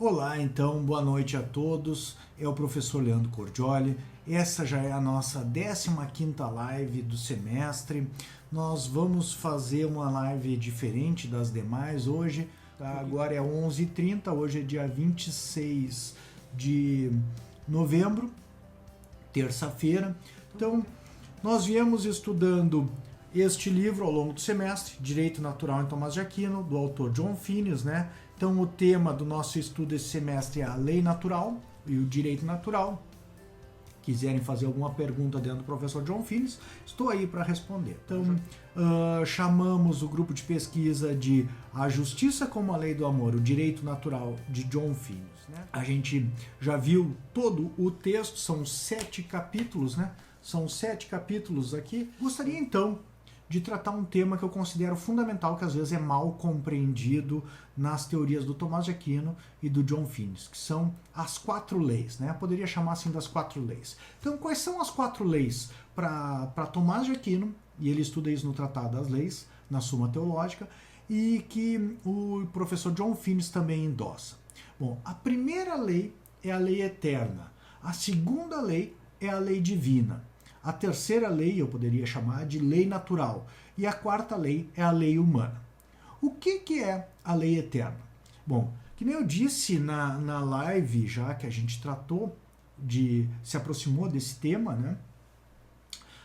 Olá, então, boa noite a todos. É o professor Leandro Cordioli. Essa já é a nossa 15ª live do semestre. Nós vamos fazer uma live diferente das demais hoje. Tá? Agora é 11h30, hoje é dia 26 de novembro, terça-feira. Então, nós viemos estudando este livro ao longo do semestre, Direito Natural em Tomás de Aquino, do autor John Finnis, né? Então o tema do nosso estudo esse semestre é a lei natural e o direito natural. Quiserem fazer alguma pergunta dentro do professor John Finnis, estou aí para responder. Então chamamos o grupo de pesquisa de A Justiça como a Lei do Amor, o Direito Natural de John Finnis. Né? A gente já viu todo o texto, são 7 capítulos, né? São 7 capítulos aqui. Gostaria então de tratar um tema que eu considero fundamental, que às vezes é mal compreendido nas teorias do Tomás de Aquino e do John Finnis, que são as 4 leis, né? Eu poderia chamar assim das 4 leis. Então, quais são as 4 leis para Tomás de Aquino? E ele estuda isso no Tratado das Leis, na Suma Teológica, e que o professor John Finnis também endossa. Bom, a primeira lei é a lei eterna. A segunda lei é a lei divina. A terceira lei eu poderia chamar de lei natural. E a quarta lei é a lei humana. O que é a lei eterna? Bom, que nem eu disse na live já que a gente tratou, se aproximou desse tema, né?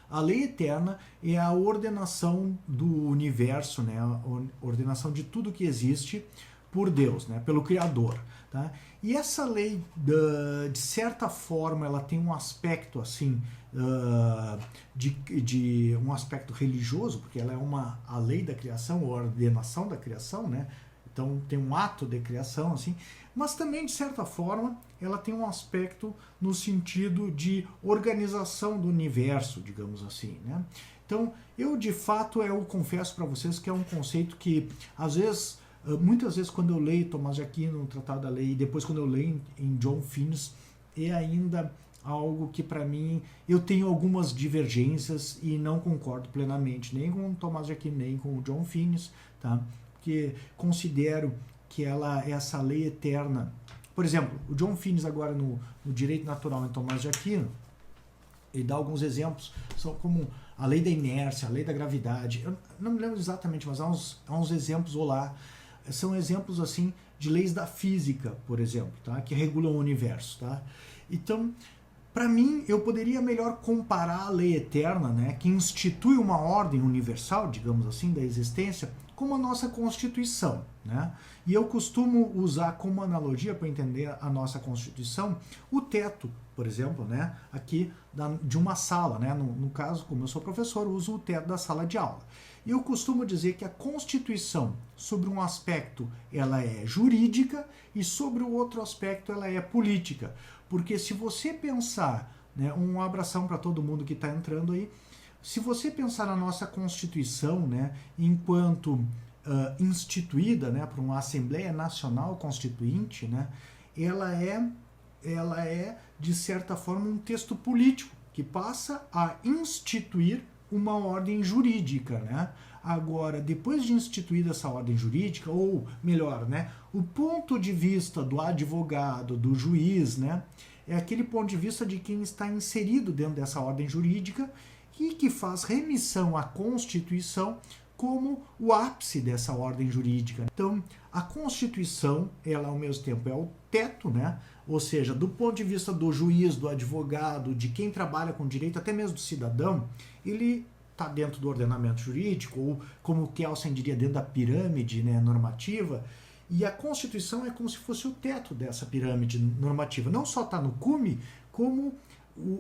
A lei eterna é a ordenação do universo, né? A ordenação de tudo que existe por Deus, né? Pelo Criador. Tá? E essa lei, de certa forma, ela tem um aspecto assim, de um aspecto religioso, porque ela é a lei da criação, a ordenação da criação, né? Então tem um ato de criação, assim, mas também, de certa forma, ela tem um aspecto no sentido de organização do universo, digamos assim, né? Então, de fato, eu confesso para vocês que é um conceito que, às vezes, muitas vezes quando eu leio Tomás de Aquino no Tratado da Lei, e depois quando eu leio em John Finnis, é ainda algo que para mim eu tenho algumas divergências e não concordo plenamente, nem com o Tomás de Aquino, nem com o John Finnis, tá? Porque considero que essa lei eterna, por exemplo, o John Finnis agora no Direito Natural em Tomás de Aquino, ele dá alguns exemplos, são como a lei da inércia, a lei da gravidade, eu não me lembro exatamente, mas há uns exemplos lá. São exemplos assim de leis da física, por exemplo, tá? Que regulam o universo. Tá? Então, para mim, eu poderia melhor comparar a lei eterna, né, que institui uma ordem universal, digamos assim, da existência, como a nossa Constituição. Né? E eu costumo usar como analogia para entender a nossa Constituição o teto, por exemplo, né, aqui de uma sala. Né? No caso, como eu sou professor, eu uso o teto da sala de aula. E eu costumo dizer que a Constituição, sobre um aspecto, ela é jurídica e sobre o outro aspecto, ela é política. Porque se você pensar, né, um abração para todo mundo que está entrando aí, se você pensar na nossa Constituição, né, enquanto instituída, né, por uma Assembleia Nacional Constituinte, né, ela é, de certa forma, um texto político que passa a instituir uma ordem jurídica, né? Agora, depois de instituída essa ordem jurídica, ou melhor, né, o ponto de vista do advogado, do juiz, né, é aquele ponto de vista de quem está inserido dentro dessa ordem jurídica e que faz remissão à Constituição como o ápice dessa ordem jurídica. Então, a Constituição, ela ao mesmo tempo é o teto, né? Ou seja, do ponto de vista do juiz, do advogado, de quem trabalha com direito, até mesmo do cidadão, ele está dentro do ordenamento jurídico, ou como o Kelsen diria, dentro da pirâmide, né, normativa, e a Constituição é como se fosse o teto dessa pirâmide normativa. Não só está no cume, como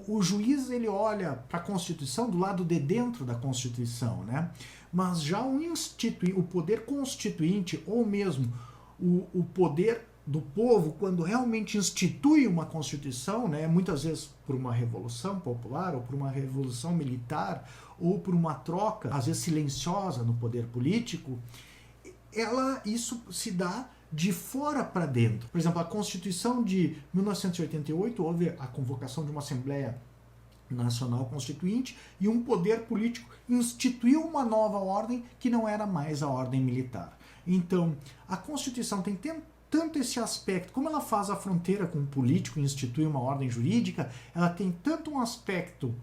o juiz ele olha para a Constituição do lado de dentro da Constituição, né? Mas já o poder constituinte, ou mesmo o poder do povo, quando realmente institui uma Constituição, né, muitas vezes por uma revolução popular, ou por uma revolução militar, ou por uma troca, às vezes silenciosa no poder político, isso se dá de fora para dentro. Por exemplo, a Constituição de 1988 houve a convocação de uma Assembleia Nacional Constituinte e um poder político instituiu uma nova ordem que não era mais a ordem militar. Então, a Constituição tem tanto esse aspecto, como ela faz a fronteira com o político e institui uma ordem jurídica, ela tem tanto um aspecto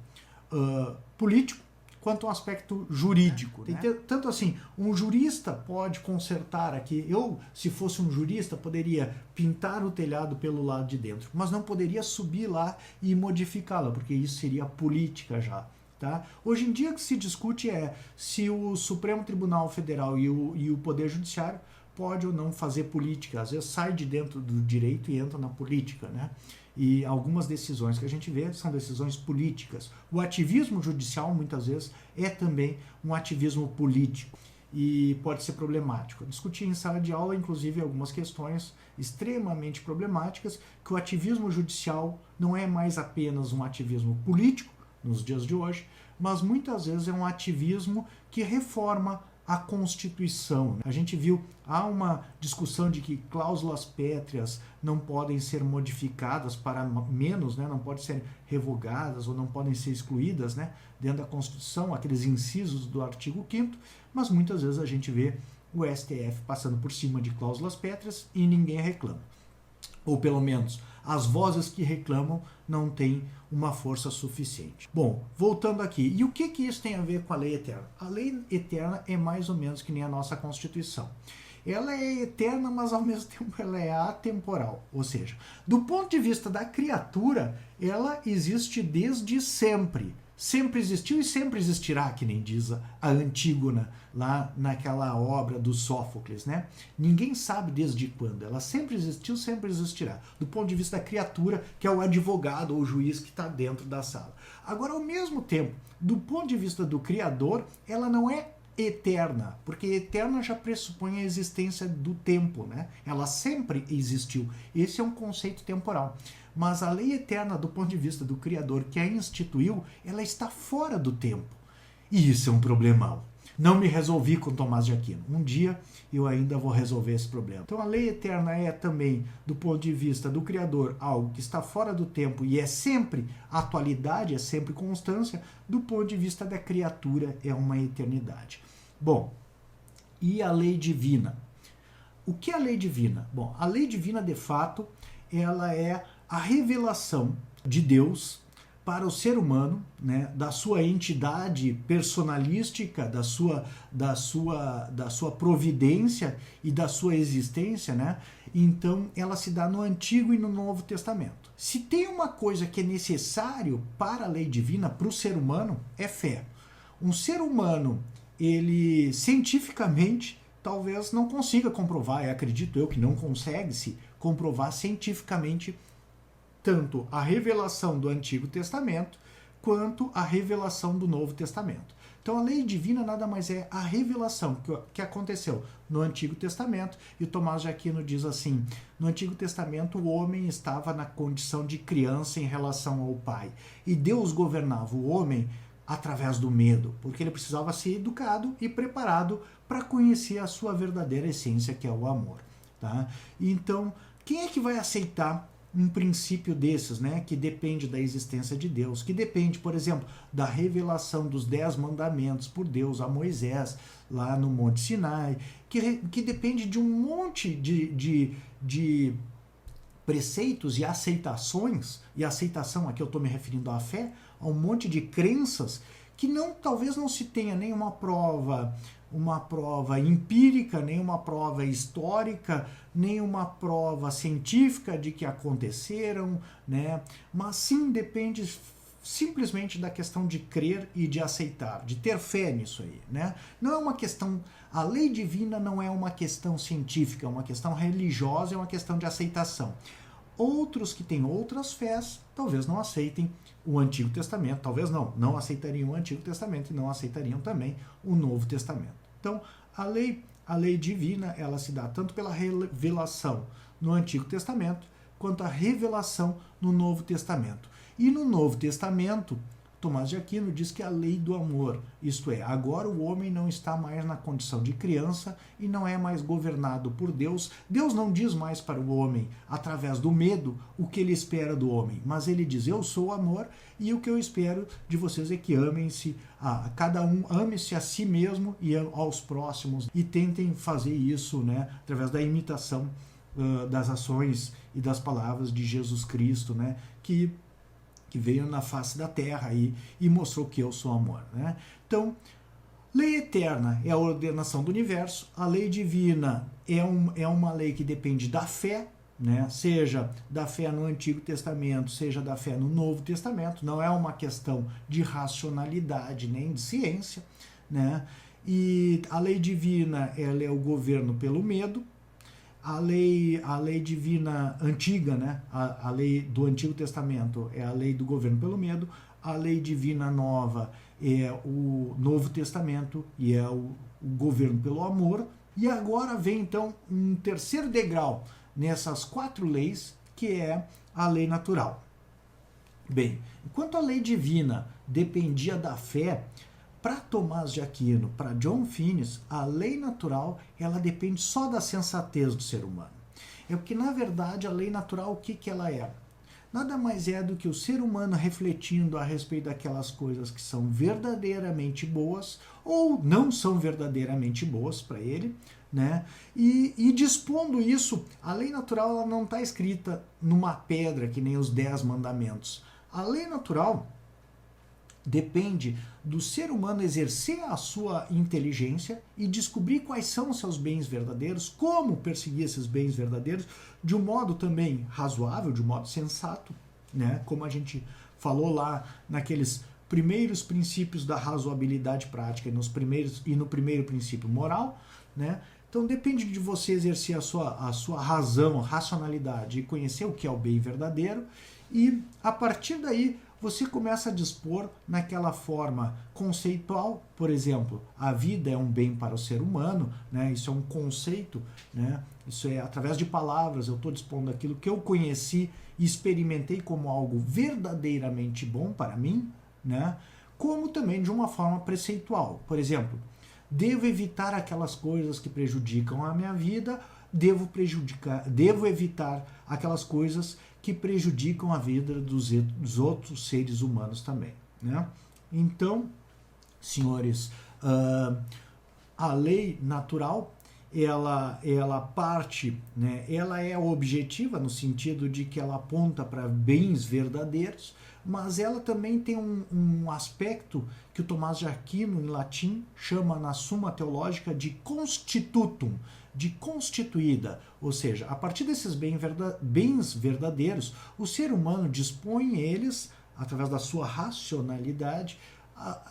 político quanto um aspecto jurídico. Né? Tanto assim, um jurista pode consertar aqui. Eu, se fosse um jurista, poderia pintar o telhado pelo lado de dentro, mas não poderia subir lá e modificá-la, porque isso seria política já. Tá? Hoje em dia o que se discute é se o Supremo Tribunal Federal e o Poder Judiciário pode ou não fazer política. Às vezes sai de dentro do direito e entra na política, né? E algumas decisões que a gente vê são decisões políticas. O ativismo judicial, muitas vezes, é também um ativismo político e pode ser problemático. Eu discuti em sala de aula, inclusive, algumas questões extremamente problemáticas, que o ativismo judicial não é mais apenas um ativismo político, nos dias de hoje, mas muitas vezes é um ativismo que reforma a Constituição. A gente viu, há uma discussão de que cláusulas pétreas não podem ser modificadas para menos, né, não podem ser revogadas ou não podem ser excluídas, né, dentro da Constituição, aqueles incisos do artigo 5º, mas muitas vezes a gente vê o STF passando por cima de cláusulas pétreas e ninguém reclama. Ou pelo menos as vozes que reclamam não têm uma força suficiente. Bom, voltando aqui, e o que isso tem a ver com a lei eterna? A lei eterna é mais ou menos que nem a nossa Constituição. Ela é eterna, mas ao mesmo tempo ela é atemporal. Ou seja, do ponto de vista da criatura, ela existe desde sempre. Sempre existiu e sempre existirá, que nem diz a Antígona, lá naquela obra do Sófocles, né? Ninguém sabe desde quando. Ela sempre existiu, sempre existirá. Do ponto de vista da criatura, que é o advogado ou o juiz que está dentro da sala. Agora, ao mesmo tempo, do ponto de vista do Criador, ela não é eterna, porque eterna já pressupõe a existência do tempo, né? Ela sempre existiu. Esse é um conceito temporal. Mas a lei eterna, do ponto de vista do Criador, que a instituiu, ela está fora do tempo. E isso é um problemão. Não me resolvi com Tomás de Aquino. Um dia eu ainda vou resolver esse problema. Então a lei eterna é também, do ponto de vista do Criador, algo que está fora do tempo e é sempre atualidade, é sempre constância. Do ponto de vista da criatura, é uma eternidade. Bom, e a lei divina? O que é a lei divina? Bom, a lei divina, de fato, ela é a revelação de Deus para o ser humano, né, da sua entidade personalística, da sua providência e da sua existência, né? Então ela se dá no Antigo e no Novo Testamento. Se tem uma coisa que é necessário para a lei divina, para o ser humano, é fé. Um ser humano, ele cientificamente talvez não consiga comprovar, e acredito eu que não consegue se comprovar cientificamente tanto a revelação do Antigo Testamento quanto a revelação do Novo Testamento. Então a lei divina nada mais é a revelação que aconteceu no Antigo Testamento, e o Tomás de Aquino diz assim: no Antigo Testamento o homem estava na condição de criança em relação ao Pai, e Deus governava o homem através do medo, porque ele precisava ser educado e preparado para conhecer a sua verdadeira essência, que é o amor. Tá? Então, quem é que vai aceitar um princípio desses, né, que depende da existência de Deus, que depende, por exemplo, da revelação dos 10 mandamentos por Deus a Moisés, lá no Monte Sinai, que depende de um monte de preceitos e aceitações, e aceitação, aqui eu estou me referindo à fé, a um monte de crenças que talvez não se tenha nenhuma prova empírica, nem uma prova histórica, nem uma prova científica de que aconteceram, né? Mas sim depende simplesmente da questão de crer e de aceitar, de ter fé nisso aí, né? Não é uma questão, a lei divina não é uma questão científica, é uma questão religiosa, é uma questão de aceitação. Outros que têm outras fés talvez não aceitem o Antigo Testamento, talvez não aceitariam o Antigo Testamento e não aceitariam também o Novo Testamento. Então, a lei divina, ela se dá tanto pela revelação no Antigo Testamento, quanto a revelação no Novo Testamento. E no Novo Testamento, Tomás de Aquino diz que a lei do amor, isto é, agora o homem não está mais na condição de criança e não é mais governado por Deus. Deus não diz mais para o homem, através do medo, o que ele espera do homem, mas ele diz: eu sou o amor e o que eu espero de vocês é que amem-se, cada um ame-se a si mesmo e aos próximos, e tentem fazer isso, né, através da imitação das ações e das palavras de Jesus Cristo, né, que veio na face da terra e mostrou que eu sou amor, né? Então, lei eterna é a ordenação do universo, a lei divina é uma lei que depende da fé, né? Seja da fé no Antigo Testamento, seja da fé no Novo Testamento, não é uma questão de racionalidade nem de ciência, né? E a lei divina, ela é o governo pelo medo. A lei divina antiga, né? A lei do Antigo Testamento é a lei do governo pelo medo. A lei divina nova é o Novo Testamento e é o governo pelo amor. E agora vem então um terceiro degrau nessas 4 leis, que é a lei natural. Bem, enquanto a lei divina dependia da fé, para Tomás de Aquino, para John Finnis, a lei natural ela depende só da sensatez do ser humano. É porque, na verdade, a lei natural, o que ela é? Nada mais é do que o ser humano refletindo a respeito daquelas coisas que são verdadeiramente boas ou não são verdadeiramente boas para ele, né? E dispondo isso, a lei natural ela não está escrita numa pedra, que nem os 10 mandamentos. A lei natural depende do ser humano exercer a sua inteligência e descobrir quais são os seus bens verdadeiros, como perseguir esses bens verdadeiros, de um modo também razoável, de um modo sensato, né? Como a gente falou lá naqueles primeiros princípios da razoabilidade prática e no primeiro princípio moral, né? Então depende de você exercer a sua razão, racionalidade e conhecer o que é o bem verdadeiro, e a partir daí você começa a dispor naquela forma conceitual. Por exemplo, a vida é um bem para o ser humano, né? Isso é um conceito, né? Isso é através de palavras, eu estou dispondo daquilo que eu conheci e experimentei como algo verdadeiramente bom para mim, né? Como também de uma forma preceitual. Por exemplo, devo evitar aquelas coisas que prejudicam a minha vida, devo evitar aquelas coisas que prejudicam a vida dos outros seres humanos também, né? Então, senhores, a lei natural, ela parte, né? Ela é objetiva no sentido de que ela aponta para bens verdadeiros, mas ela também tem um aspecto que o Tomás de Aquino, em latim, chama na Suma Teológica de constitutum, de constituída, ou seja, a partir desses bens verdadeiros, o ser humano dispõe eles, através da sua racionalidade,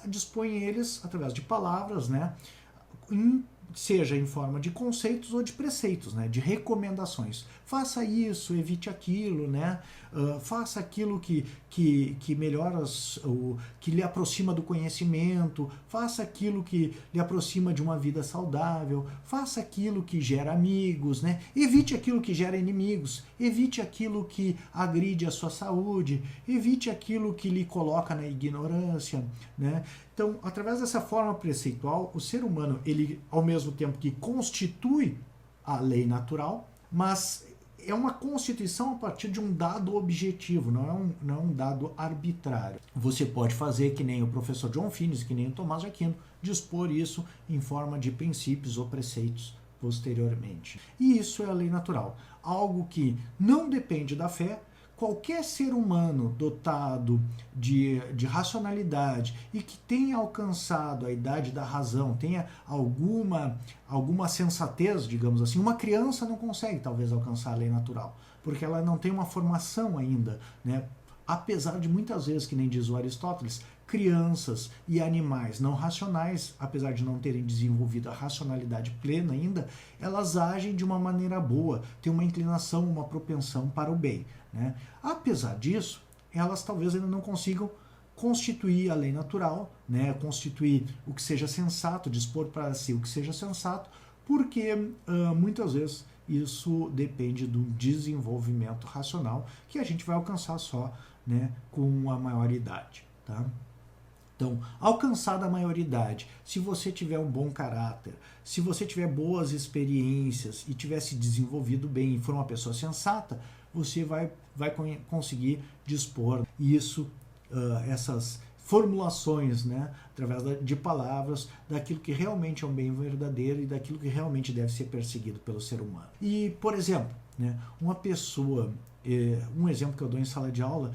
dispõe eles através de palavras, né? Seja em forma de conceitos ou de preceitos, né? De recomendações. Faça isso, evite aquilo, né? Faça aquilo que melhora, que lhe aproxima do conhecimento, faça aquilo que lhe aproxima de uma vida saudável, faça aquilo que gera amigos, né? Evite aquilo que gera inimigos, evite aquilo que agride a sua saúde, evite aquilo que lhe coloca na ignorância, né? Então, através dessa forma preceitual, o ser humano, ele, ao mesmo tempo que constitui a lei natural, mas é uma constituição a partir de um dado objetivo, não é um dado arbitrário. Você pode fazer que nem o professor John Finnis, que nem o Tomás de Aquino, dispor isso em forma de princípios ou preceitos posteriormente. E isso é a lei natural, algo que não depende da fé. Qualquer ser humano dotado de racionalidade e que tenha alcançado a idade da razão, tenha alguma sensatez, digamos assim, uma criança não consegue talvez alcançar a lei natural, porque ela não tem uma formação ainda, né? Apesar de muitas vezes, que nem diz o Aristóteles, crianças e animais não racionais, apesar de não terem desenvolvido a racionalidade plena ainda, elas agem de uma maneira boa, têm uma inclinação, uma propensão para o bem, né? Apesar disso, elas talvez ainda não consigam constituir a lei natural, né? Constituir o que seja sensato, dispor para si o que seja sensato, porque muitas vezes isso depende do desenvolvimento racional que a gente vai alcançar só, né, com a maioridade, tá? Então, alcançada a maioridade, se você tiver um bom caráter, se você tiver boas experiências e tiver se desenvolvido bem e for uma pessoa sensata, você vai conseguir dispor isso, essas formulações, né, através de palavras, daquilo que realmente é um bem verdadeiro e daquilo que realmente deve ser perseguido pelo ser humano. E, por exemplo, né? Uma pessoa, um exemplo que eu dou em sala de aula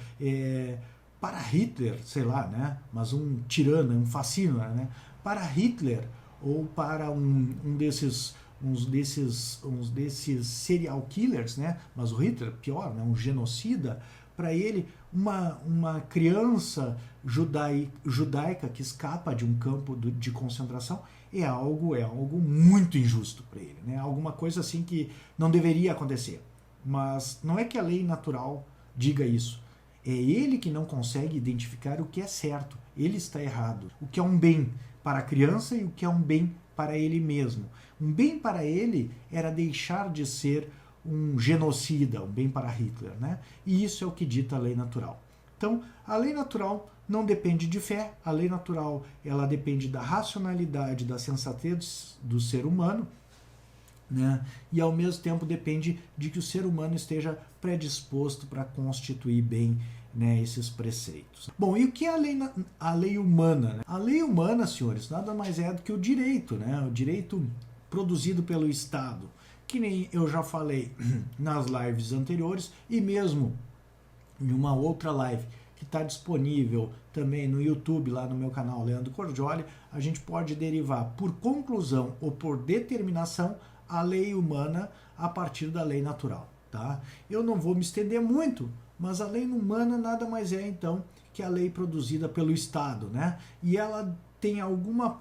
para Hitler, sei lá, né? Mas um tirano, um fascínora, né? Para Hitler ou para uns desses serial killers, né? Mas o Hitler, pior, né? Um genocida. Para ele, uma criança judaica que escapa de um campo de concentração é algo muito injusto para ele, né? Alguma coisa assim que não deveria acontecer. Mas não é que a lei natural diga isso. É ele que não consegue identificar o que é certo. Ele está errado. O que é um bem para a criança e o que é um bem para ele mesmo. Um bem para ele era deixar de ser um genocida, um bem para Hitler, né? E isso é o que dita a lei natural. Então, a lei natural não depende de fé, a lei natural ela depende da racionalidade, da sensatez do ser humano, né? E ao mesmo tempo depende de que o ser humano esteja predisposto para constituir bem, né, esses preceitos. Bom, e o que é a lei humana? Né? A lei humana, senhores, nada mais é do que o direito, né? O direito produzido pelo Estado, que nem eu já falei nas lives anteriores e mesmo em uma outra live que está disponível também no YouTube, lá no meu canal Leandro Cordioli, a gente pode derivar por conclusão ou por determinação a lei humana a partir da lei natural, tá? Eu não vou me estender muito, mas a lei humana nada mais é então que a lei produzida pelo Estado, né? E ela tem alguma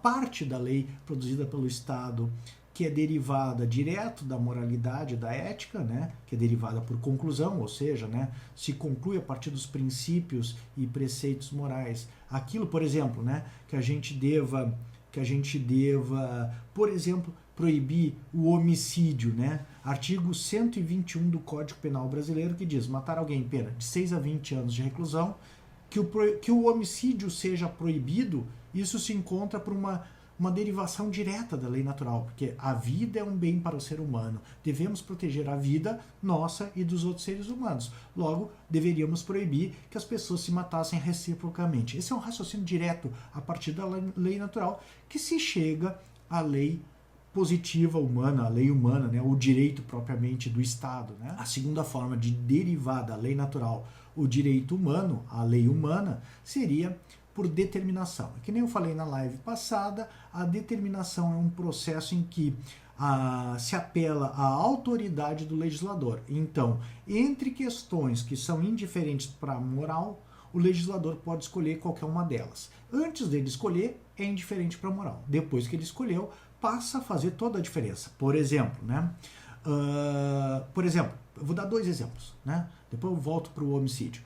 parte da lei produzida pelo Estado que é derivada direto da moralidade, da ética, né? Que é derivada por conclusão, ou seja, né? Se conclui a partir dos princípios e preceitos morais aquilo, por exemplo, né? Que a gente deva, por exemplo, proibir o homicídio, né? Artigo 121 do Código Penal Brasileiro, que diz: matar alguém, pena de 6 a 20 anos de reclusão. Que o homicídio seja proibido, isso se encontra por uma derivação direta da lei natural, porque a vida é um bem para o ser humano. Devemos proteger a vida nossa e dos outros seres humanos. Logo, deveríamos proibir que as pessoas se matassem reciprocamente. Esse é um raciocínio direto a partir da lei natural, que se chega à lei positiva humana, a lei humana, né, o direito propriamente do Estado. Né? A segunda forma de derivar da lei natural o direito humano, a lei humana, seria por determinação. Que nem eu falei na live passada, a determinação é um processo em que se apela à autoridade do legislador. Então, entre questões que são indiferentes para a moral, o legislador pode escolher qualquer uma delas. Antes dele escolher, é indiferente para a moral. Depois que ele escolheu, passa a fazer toda a diferença. Por exemplo, né? Eu vou dar 2 exemplos, né? Depois eu volto para o homicídio.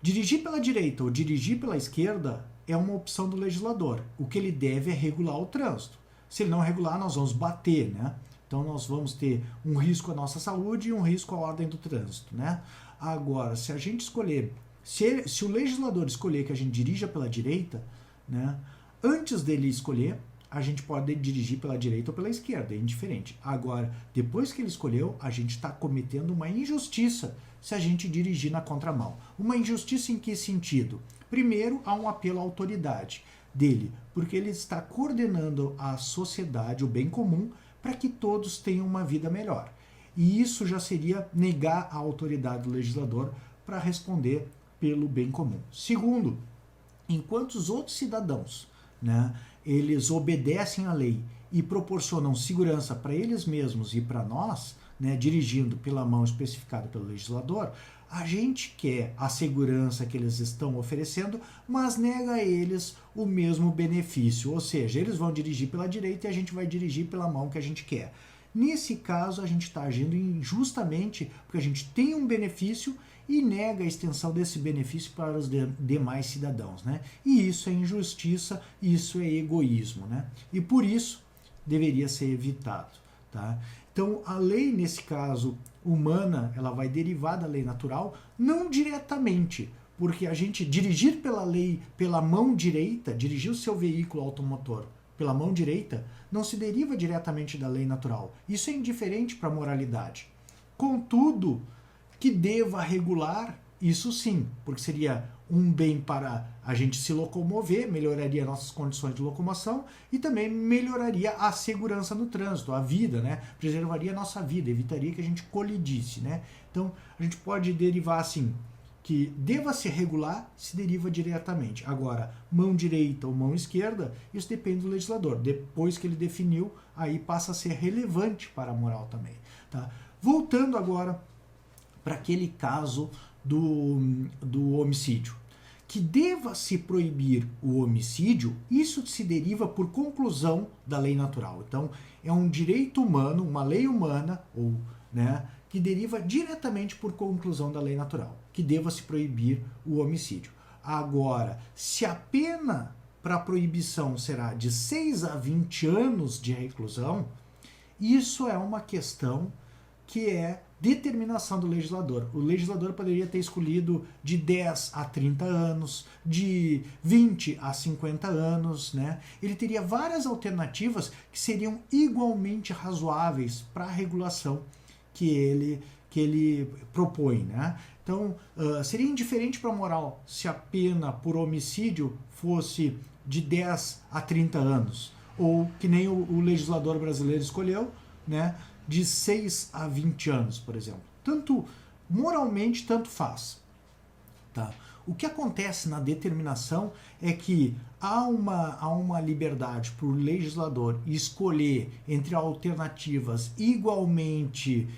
Dirigir pela direita ou dirigir pela esquerda é uma opção do legislador. O que ele deve é regular o trânsito. Se ele não regular, nós vamos bater, né? Então nós vamos ter um risco à nossa saúde e um risco à ordem do trânsito, né? Agora, se a gente escolher, se o legislador escolher que a gente dirija pela direita, né? Antes dele escolher, a gente pode dirigir pela direita ou pela esquerda, é indiferente. Agora, depois que ele escolheu, a gente está cometendo uma injustiça se a gente dirigir na contramão. Uma injustiça em que sentido? Primeiro, há um apelo à autoridade dele, porque ele está coordenando a sociedade, o bem comum, para que todos tenham uma vida melhor. E isso já seria negar a autoridade do legislador para responder pelo bem comum. Segundo, enquanto os outros cidadãos, né, eles obedecem à lei e proporcionam segurança para eles mesmos e para nós, né, dirigindo pela mão especificada pelo legislador, a gente quer a segurança que eles estão oferecendo, mas nega a eles o mesmo benefício, ou seja, eles vão dirigir pela direita e a gente vai dirigir pela mão que a gente quer. Nesse caso, a gente está agindo injustamente porque a gente tem um benefício e nega a extensão desse benefício para os demais cidadãos, né? E isso é injustiça, isso é egoísmo, né? E por isso deveria ser evitado, tá? Então, a lei, nesse caso, humana, ela vai derivar da lei natural, não diretamente, porque a gente dirigir pela lei, pela mão direita, dirigir o seu veículo automotor pela mão direita, não se deriva diretamente da lei natural. Isso é indiferente para a moralidade. Contudo, que deva regular, isso sim, porque seria um bem para a gente se locomover, melhoraria nossas condições de locomoção e também melhoraria a segurança no trânsito, a vida, né? Preservaria a nossa vida, evitaria que a gente colidisse, né? Então, a gente pode derivar assim, que deva se regular, se deriva diretamente. Agora, mão direita ou mão esquerda, isso depende do legislador. Depois que ele definiu, aí passa a ser relevante para a moral também. Tá? Voltando agora para aquele caso do homicídio. Que deva se proibir o homicídio, isso se deriva por conclusão da lei natural. Então, é um direito humano, uma lei humana, ou, né, que deriva diretamente por conclusão da lei natural, que deva se proibir o homicídio. Agora, se a pena para a proibição será de 6 a 20 anos de reclusão, isso é uma questão que é determinação do legislador. O legislador poderia ter escolhido de 10 a 30 anos, de 20 a 50 anos, né? Ele teria várias alternativas que seriam igualmente razoáveis para a regulação que ele propõe, né? Então, seria indiferente para a moral se a pena por homicídio fosse de 10 a 30 anos, ou que nem o legislador brasileiro escolheu, né? De 6 a 20 anos, por exemplo. Tanto moralmente, tanto faz. Tá? O que acontece na determinação é que há uma liberdade para o legislador escolher entre alternativas igualmente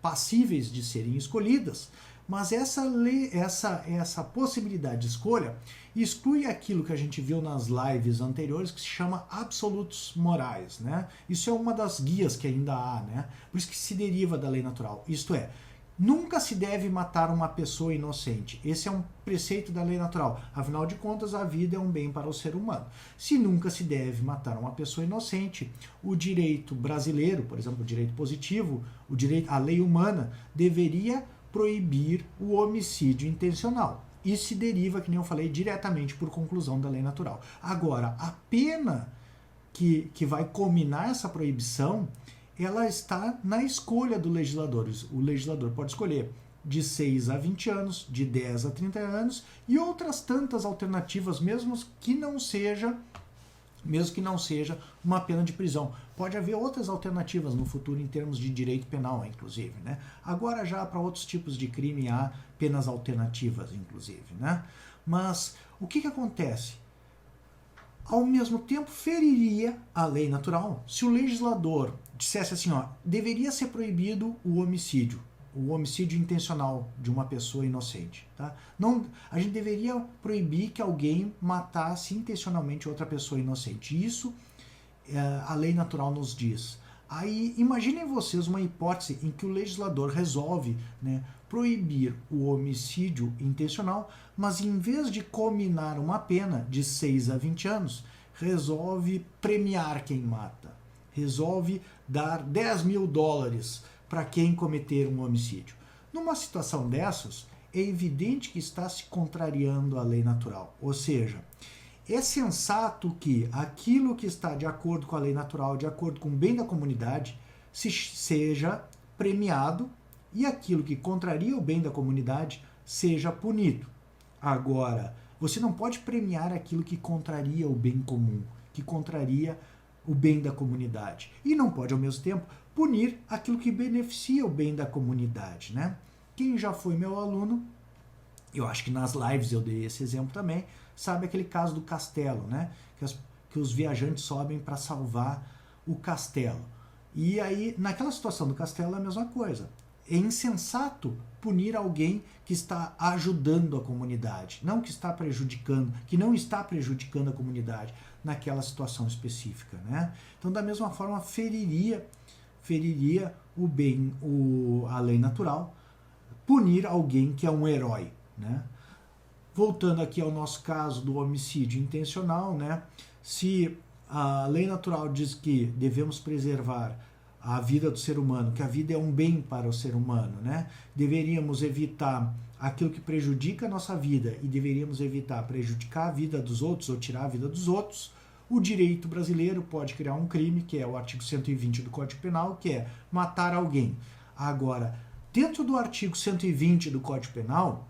passíveis de serem escolhidas, mas essa possibilidade de escolha exclui aquilo que a gente viu nas lives anteriores, que se chama absolutos morais, né? Isso é uma das guias que ainda há, né? Por isso que se deriva da lei natural. Isto é, nunca se deve matar uma pessoa inocente. Esse é um preceito da lei natural. Afinal de contas, a vida é um bem para o ser humano. Se nunca se deve matar uma pessoa inocente, o direito brasileiro, por exemplo, o direito positivo, a lei humana, deveria proibir o homicídio intencional. Isso se deriva, que nem eu falei, diretamente por conclusão da lei natural. Agora, a pena que vai culminar essa proibição, ela está na escolha do legislador. O legislador pode escolher de 6 a 20 anos, de 10 a 30 anos e outras tantas alternativas, mesmo que não seja uma pena de prisão. Pode haver outras alternativas no futuro em termos de direito penal, inclusive, né? Agora já para outros tipos de crime há penas alternativas, inclusive, né? Mas o que acontece? Ao mesmo tempo, feriria a lei natural se o legislador dissesse assim, ó, deveria ser proibido o homicídio intencional de uma pessoa inocente. Tá? Não, a gente deveria proibir que alguém matasse intencionalmente outra pessoa inocente. Isso a lei natural nos diz. Aí imaginem vocês uma hipótese em que o legislador resolve, né, proibir o homicídio intencional, mas em vez de combinar uma pena de 6 a 20 anos, resolve premiar quem mata. Resolve dar $10.000 para quem cometer um homicídio. Numa situação dessas, é evidente que está se contrariando a lei natural. Ou seja, é sensato que aquilo que está de acordo com a lei natural, de acordo com o bem da comunidade, seja premiado e aquilo que contraria o bem da comunidade seja punido. Agora, você não pode premiar aquilo que contraria o bem comum, que contraria o bem da comunidade. E não pode, ao mesmo tempo, punir aquilo que beneficia o bem da comunidade, né? Quem já foi meu aluno, eu acho que nas lives eu dei esse exemplo também, sabe aquele caso do castelo, né? Que os viajantes sobem para salvar o castelo. E aí, naquela situação do castelo é a mesma coisa. É insensato punir alguém que está ajudando a comunidade, não que está prejudicando, que não está prejudicando a comunidade naquela situação específica, né? Então, da mesma forma, feriria o bem, a lei natural, punir alguém que é um herói, né? Voltando aqui ao nosso caso do homicídio intencional, né? Se a lei natural diz que devemos preservar a vida do ser humano, que a vida é um bem para o ser humano, né? Deveríamos evitar aquilo que prejudica a nossa vida e deveríamos evitar prejudicar a vida dos outros ou tirar a vida dos outros. O direito brasileiro pode criar um crime, que é o artigo 120 do Código Penal, que é matar alguém. Agora, dentro do artigo 120 do Código Penal,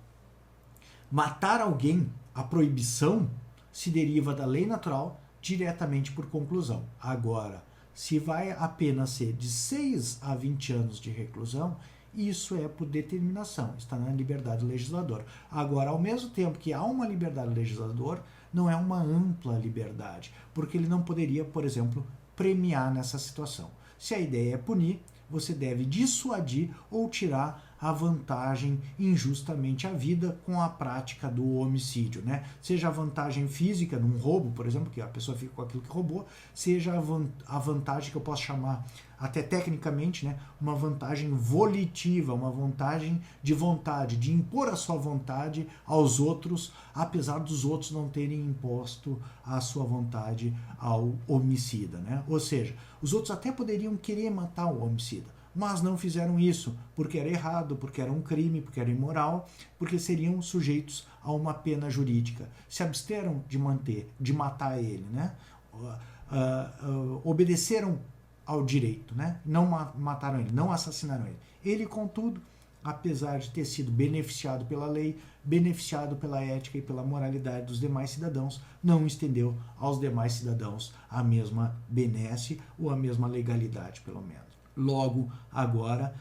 matar alguém, a proibição, se deriva da lei natural diretamente por conclusão. Agora, se vai apenas ser de 6 a 20 anos de reclusão, isso é por determinação, está na liberdade do legislador. Agora, ao mesmo tempo que há uma liberdade do legislador, não é uma ampla liberdade, porque ele não poderia, por exemplo, premiar nessa situação. Se a ideia é punir, você deve dissuadir ou tirar a vantagem injustamente à vida com a prática do homicídio, né? Seja a vantagem física num roubo, por exemplo, que a pessoa fica com aquilo que roubou, seja a vantagem que eu posso chamar até tecnicamente, né, uma vantagem volitiva, uma vantagem de vontade, de impor a sua vontade aos outros, apesar dos outros não terem imposto a sua vontade ao homicida, né? Ou seja, os outros até poderiam querer matar o homicida, mas não fizeram isso porque era errado, porque era um crime, porque era imoral, porque seriam sujeitos a uma pena jurídica. Se absteram de matar ele, né? Obedeceram ao direito, né? Não mataram ele, não assassinaram ele. Ele, contudo, apesar de ter sido beneficiado pela lei, beneficiado pela ética e pela moralidade dos demais cidadãos, não estendeu aos demais cidadãos a mesma benesse ou a mesma legalidade, pelo menos. Logo, agora,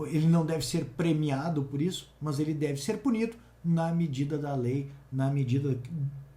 ele não deve ser premiado por isso, mas ele deve ser punido na medida da lei, na medida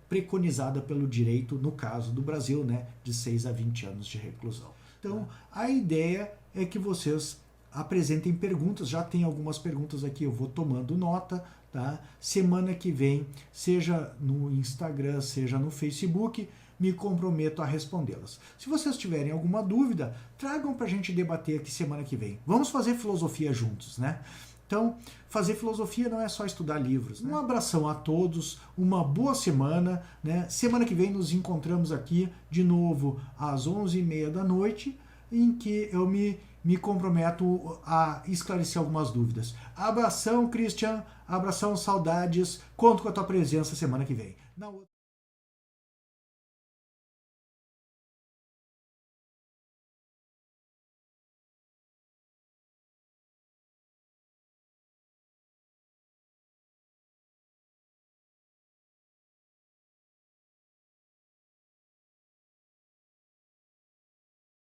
preconizada pelo direito, no caso do Brasil, né, de 6 a 20 anos de reclusão. Então, a ideia é que vocês apresentem perguntas, já tem algumas perguntas aqui, eu vou tomando nota, tá? Semana que vem, seja no Instagram, seja no Facebook, me comprometo a respondê-las. Se vocês tiverem alguma dúvida, tragam para a gente debater aqui semana que vem. Vamos fazer filosofia juntos, né? Então, fazer filosofia não é só estudar livros, né? Um abração a todos, uma boa semana, né? Semana que vem nos encontramos aqui de novo às 11h30 da noite, em que eu me comprometo a esclarecer algumas dúvidas. Abração, Christian, abração, saudades, conto com a tua presença semana que vem.